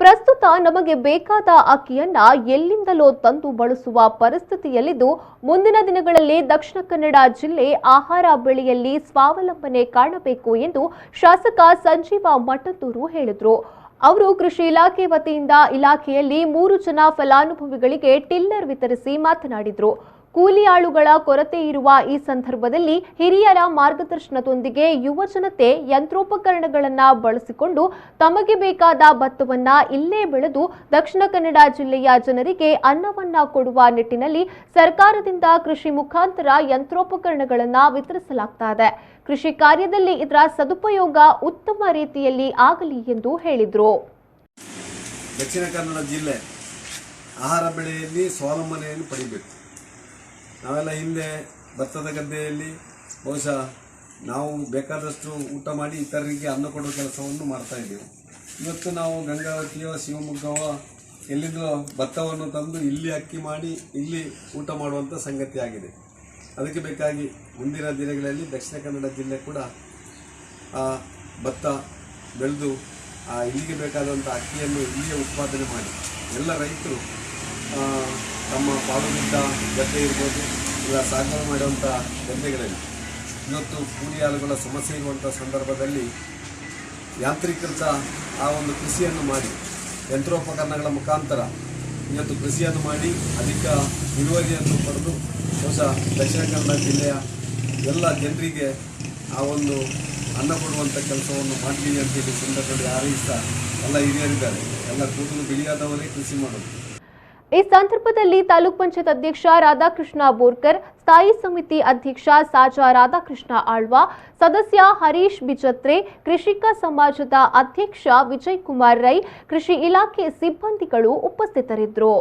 ಪ್ರಸ್ತುತ ನಮಗೆ ಬೇಕಾದ ಅಕ್ಕಿಯನ್ನ ಎಲ್ಲಿಂದಲೋ ತಂದು ಬಳಸುವ ಪರಿಸ್ಥಿತಿಯಲ್ಲಿದ್ದು ಮುಂದಿನ ದಿನಗಳಲ್ಲಿ ದಕ್ಷಿಣ ಕನ್ನಡ ಜಿಲ್ಲೆ ಆಹಾರ ಬೆಳೆಯಲ್ಲಿ ಸ್ವಾವಲಂಬನೆ ಕಾಣಬೇಕು ಎಂದು ಶಾಸಕ ಸಂಜೀವ ಮಠಂದೂರು ಹೇಳಿದರು. ಅವರು ಕೃಷಿ ಇಲಾಖೆ ವತಿಯಿಂದ ಇಲಾಖೆಯಲ್ಲಿ 3 ಜನ ಫಲಾನುಭವಿಗಳಿಗೆ ಟಿಲ್ಲರ್ ವಿತರಿಸಿ ಮಾತನಾಡಿದರು. ಕೂಲಿ ಆಳುಗಳ ಕೊರತೆ ಇರುವ ಈ ಸಂದರ್ಭದಲ್ಲಿ ಹಿರಿಯರ ಮಾರ್ಗದರ್ಶನದೊಂದಿಗೆ ಯುವ ಜನತೆ ಯಂತ್ರೋಪಕರಣಗಳನ್ನು ಬಳಸಿಕೊಂಡು ತಮಗೆ ಬೇಕಾದ ಭತ್ತವನ್ನ ಇಲ್ಲೇ ಬೆಳೆದು ದಕ್ಷಿಣ ಕನ್ನಡ ಜಿಲ್ಲೆಯ ಜನರಿಗೆ ಅನ್ನವನ್ನ ಕೊಡುವ ನಿಟ್ಟಿನಲ್ಲಿ ಸರ್ಕಾರದಿಂದ ಕೃಷಿ ಮುಖಾಂತರ ಯಂತ್ರೋಪಕರಣಗಳನ್ನು ವಿತರಿಸಲಾಗುತ್ತದೆ. ಕೃಷಿ ಕಾರ್ಯದಲ್ಲಿ ಇದರ ಸದುಪಯೋಗ ಉತ್ತಮ ರೀತಿಯಲ್ಲಿ ಆಗಲಿ ಎಂದು ಹೇಳಿದರು. ದಕ್ಷಿಣ ಕನ್ನಡ ಜಿಲ್ಲೆ ಆಹಾರ ಬೆಳೆಯಲ್ಲಿ ಸ್ವಾವಲಂಬನೆಯನ್ನು ಪಡೆಯಬೇಕು. ನಾವೆಲ್ಲ ಹಿಂದೆ ಭತ್ತದ ಗದ್ದೆಯಲ್ಲಿ ಬಹುಶಃ ನಾವು ಬೇಕಾದಷ್ಟು ಊಟ ಮಾಡಿ ಇತರರಿಗೆ ಅನ್ನ ಕೊಡುವ ಕೆಲಸವನ್ನು ಮಾಡ್ತಾ ಇದ್ದೇವೆ. ಇವತ್ತು ನಾವು ಗಂಗಾವತಿಯೋ ಶಿವಮೊಗ್ಗವೋ ಎಲ್ಲಿಂದೋ ಭತ್ತವನ್ನು ತಂದು ಇಲ್ಲಿ ಅಕ್ಕಿ ಮಾಡಿ ಇಲ್ಲಿ ಊಟ ಮಾಡುವಂಥ ಸಂಗತಿ ಆಗಿದೆ. ಅದಕ್ಕೆ ಬೇಕಾಗಿ ಮುಂದಿನ ದಿನಗಳಲ್ಲಿ ದಕ್ಷಿಣ ಕನ್ನಡ ಜಿಲ್ಲೆ ಕೂಡ ಭತ್ತ ಬೆಳೆದು ಇಲ್ಲಿಗೆ ಬೇಕಾದಂಥ ಅಕ್ಕಿಯನ್ನು ಇಲ್ಲಿಯೇ ಉತ್ಪಾದನೆ ಮಾಡಿ ಎಲ್ಲ ರೈತರು ತಮ್ಮ ಪಾಲುಬಿದ್ದ ಗದ್ದೆ ಇರ್ಬೋದು, ಈಗ ಸಾಗುವಳಿ ಮಾಡುವಂಥ ಗದ್ದೆಗಳಲ್ಲಿ ಇವತ್ತು ಕೂಲಿ ಆಳುಗಳ ಸಮಸ್ಯೆ ಇರುವಂಥ ಸಂದರ್ಭದಲ್ಲಿ ಯಾಂತ್ರೀಕೃತ ಆ ಒಂದು ಕೃಷಿಯನ್ನು ಮಾಡಿ ಯಂತ್ರೋಪಕರಣಗಳ ಮುಖಾಂತರ ಇವತ್ತು ಕೃಷಿಯನ್ನು ಮಾಡಿ ಅಧಿಕ ಇಳುವರಿಯನ್ನು ಪಡೆದು ಬಹುಶಃ ದಕ್ಷಿಣ ಕನ್ನಡ ಜಿಲ್ಲೆಯ ಎಲ್ಲ ಜನರಿಗೆ ಆ ಒಂದು ಅನ್ನ ಕೊಡುವಂಥ ಕೆಲಸವನ್ನು ಮಾಡಲಿ ಅಂತೇಳಿ ಸಂದರ್ಭದಲ್ಲಿ ಹಾರೈಸ್ತಾ ಎಲ್ಲ ಹಿರಿಯರಿದ್ದಾರೆ, ಎಲ್ಲ ಕೂದಲು ಬಿಳಿಯಾದವರೇ ಕೃಷಿ ಮಾಡೋದು. ಈ ಸಂದರ್ಭದಲ್ಲಿ ತಾಲೂಕ್ ಪಂಚಾಯತ್ ಅಧ್ಯಕ್ಷ ರಾಧಾಕೃಷ್ಣ ಬೋರ್ಕರ್, ಸ್ಥಾಯಿ ಸಮಿತಿ ಅಧ್ಯಕ್ಷ ಸಾಜಾ ರಾಧಾಕೃಷ್ಣ ಆಳ್ವ, ಸದಸ್ಯ ಹರೀಶ್ ಬಿಜತ್ರೆ, ಕೃಷಿಕ ಸಮಾಜದ ಅಧ್ಯಕ್ಷ ವಿಜಯ್ ಕುಮಾರ್ ರೈ, ಕೃಷಿ ಇಲಾಖೆ ಸಿಬ್ಬಂದಿಗಳು ಉಪಸ್ಥಿತರಿದ್ದರು.